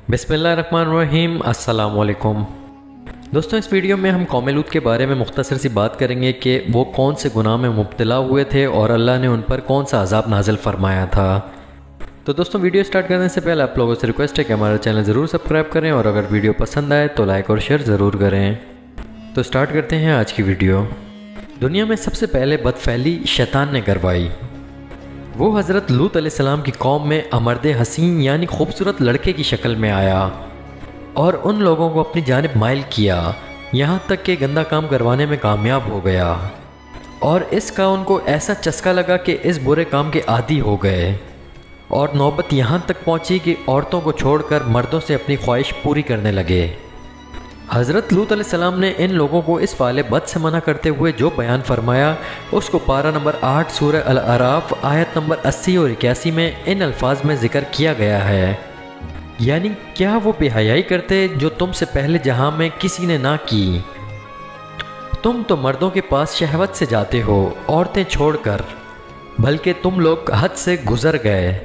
बिस्मिल्लाहिर्रहमानिर्रहीम। अस्सलाम वालेकुम दोस्तों, इस वीडियो में हम कौम लूत के बारे में मुख्तसर सी बात करेंगे कि वो कौन से गुनाह में मुब्तला हुए थे और अल्लाह ने उन पर कौन सा अजाब नाजिल फरमाया था। तो दोस्तों, वीडियो स्टार्ट करने से पहले आप लोगों से रिक्वेस्ट है कि हमारा चैनल ज़रूर सब्सक्राइब करें और अगर वीडियो पसंद आए तो लाइक और शेयर ज़रूर करें। तो स्टार्ट करते हैं आज की वीडियो। दुनिया में सबसे पहले बदफैली शैतान ने करवाई। वो हज़रत लूत अलैहिस्सलाम की कौम में अमर्द हसीन यानी खूबसूरत लड़के की शक्ल में आया और उन लोगों को अपनी जानिब माइल किया, यहाँ तक कि गंदा काम करवाने में कामयाब हो गया और इसका उनको ऐसा चस्का लगा कि इस बुरे काम के आदी हो गए और नौबत यहाँ तक पहुँची कि औरतों को छोड़कर मर्दों से अपनी ख्वाहिश पूरी करने लगे। हज़रत लूत अलैहिस्सलाम ने इन लोगों को इस फाले बद से मना करते हुए जो बयान फरमाया उसको पारा नंबर 8 सूरह अल-अराफ आयत नंबर 80 और 81 में इन अल्फाज में ज़िक्र किया गया है, यानी क्या वो बेहयाई करते जो तुमसे पहले जहां में किसी ने ना की। तुम तो मर्दों के पास शहवत से जाते हो औरतें छोड़कर, बल्कि तुम लोग हद से गुजर गए।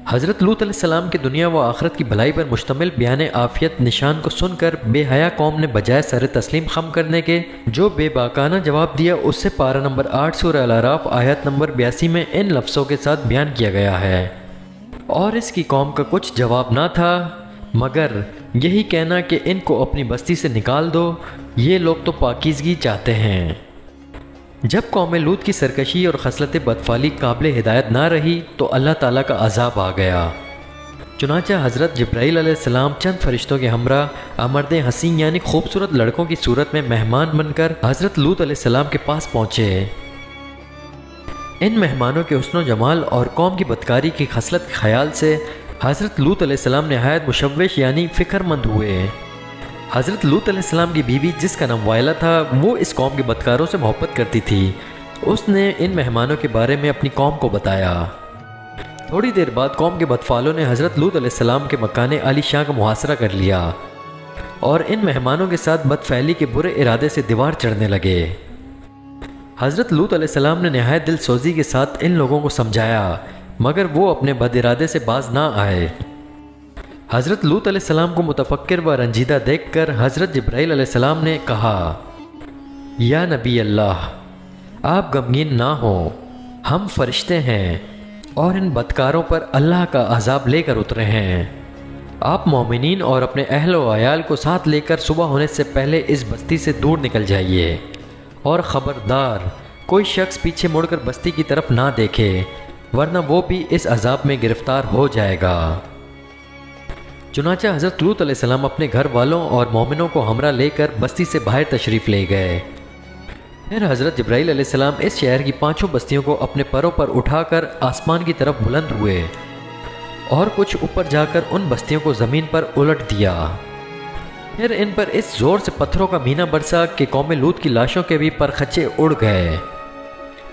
हज़रत लूत अलैहिस्सलाम की दुनिया व आखिरत की भलाई पर मुश्तमिल बयान आफियत निशान को सुनकर बेहया कौम ने बजाय सर तस्लीम खम करने के जो बेबाकाना जवाब दिया, उससे पारा नंबर 8 सूरह अल-अराफ आयत नंबर 82 में इन लफ्ज़ों के साथ बयान किया गया है। और इसकी कौम का कुछ जवाब ना था मगर यही कहना कि इनको अपनी बस्ती से निकाल दो, ये लोग तो पाकीज़गी चाहते हैं। जब कौम लूत की सरकशी और खसलत बदफाली काबिल हिदायत ना रही तो अल्लाह ताला का अजाब आ गया। चुनांचे हज़रत जिब्राईल अलैहिस्सलाम चंद फरिश्तों के हमरा अमर्द हसीन यानी खूबसूरत लड़कों की सूरत में मेहमान बनकर हज़रत लूत अलैहिस्सलाम के पास पहुँचे। इन मेहमानों के हुस्न जमाल और कौम की बदकारी की खसलत के ख्याल से हज़रत लूत अलैहिस्सलाम नहायत मुशव्विश यानी फ़िक्रमंद हुए। हज़रत लूत अलैहिस्सलाम की बीवी जिसका नाम वाइला था, वो इस कौम के बदकारों से मोहब्बत करती थी। उसने इन मेहमानों के बारे में अपनी कौम को बताया। थोड़ी देर बाद कौम के बदफालों ने हज़रत लूत अलैहिस्सलाम के मकान आली शाह का मुहासरा कर लिया और इन मेहमानों के साथ बदफैली के बुरे इरादे से दीवार चढ़ने लगे। हज़रत लूत अलैहिस्सलाम ने नहायत दिल सोजी के साथ इन लोगों को समझाया मगर वो अपने बद इरादे से बाज ना आए। हज़रत लूत अलैहिस्सलाम को मुतफक्किर व रंजीदा देखकर हज़रत जिब्राईल अलैहिस्सलाम ने कहा, या नबी अल्लाह, आप गमगीन ना हो, हम फरिश्ते हैं और इन बदकारों पर अल्लाह का अजाब लेकर उतरे हैं। आप मोमिनीन और अपने अहल व अयाल को साथ लेकर सुबह होने से पहले इस बस्ती से दूर निकल जाइए और ख़बरदार कोई शख्स पीछे मुड़कर बस्ती की तरफ ना देखे, वरना वो भी इस अजाब में गिरफ्तार हो जाएगा। चुनांचे हज़रत लूत अलैहिस्सलाम अपने घर वालों और मोमिनों को हमरा लेकर बस्ती से बाहर तशरीफ़ ले गए। फिर हज़रत जिब्राईल अलैहिस्सलाम इस शहर की 5 बस्तियों को अपने परों पर उठाकर आसमान की तरफ बुलंद हुए और कुछ ऊपर जाकर उन बस्तियों को ज़मीन पर उलट दिया। फिर इन पर इस ज़ोर से पत्थरों का मीना बरसा कि कौम लूत की लाशों के भी परखच्चे उड़ गए।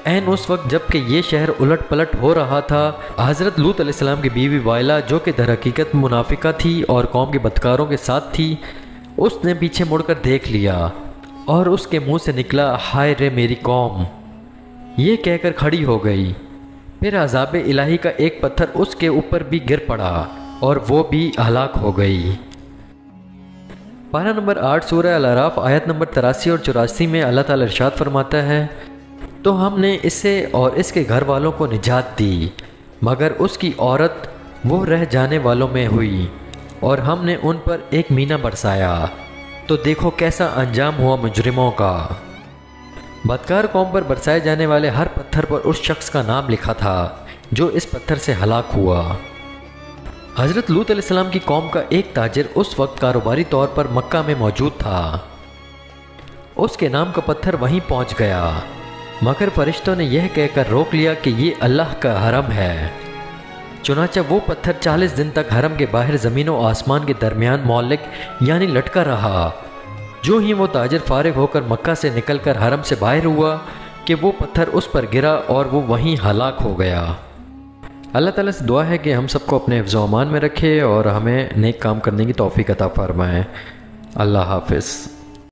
ऐन उस वक्त जबकि ये शहर उलट पलट हो रहा था, हज़रत लूत अलैहिस्सलाम की बीवी वाइला जो कि दर हकीकत मुनाफिका थी और कौम के बदकारों के साथ थी, उसने पीछे मुड़कर देख लिया और उसके मुंह से निकला, हाय रे मेरी कौम, ये कहकर खड़ी हो गई। फिर अज़ाब इलाही का एक पत्थर उसके ऊपर भी गिर पड़ा और वो भी हलाक हो गई। पारा नंबर 8 सूरह अल-अराफ आयत नंबर 83 और 84 में अल्लाह ताला इरशाद फरमाता है, तो हमने इससे और इसके घर वालों को निजात दी मगर उसकी औरत वो रह जाने वालों में हुई और हमने उन पर एक मीना बरसाया, तो देखो कैसा अंजाम हुआ मुजरिमों का। बदकार कौम पर बरसाए जाने वाले हर पत्थर पर उस शख्स का नाम लिखा था जो इस पत्थर से हलाक हुआ। हज़रत लूत अलैहिस्सलाम की कौम का एक ताजिर उस वक्त कारोबारी तौर पर मक्का में मौजूद था। उसके नाम का पत्थर वहीं पहुंच गया मगर फरिश्तों ने यह कहकर रोक लिया कि ये अल्लाह का हरम है। चुनांचे वो पत्थर 40 दिन तक हरम के बाहर ज़मीन व आसमान के दरमियान मौलिक यानी लटका रहा। जो ही वो ताजिर फारिग होकर मक्का से निकलकर हरम से बाहर हुआ कि वो पत्थर उस पर गिरा और वो वहीं हलाक हो गया। अल्लाह ताला से दुआ है कि हम सबको अपने हिफ्ज़ व अमान में रखे और हमें नेक काम करने की तौफ़ीक़ अता फ़रमाए। अल्लाह हाफ़िज़।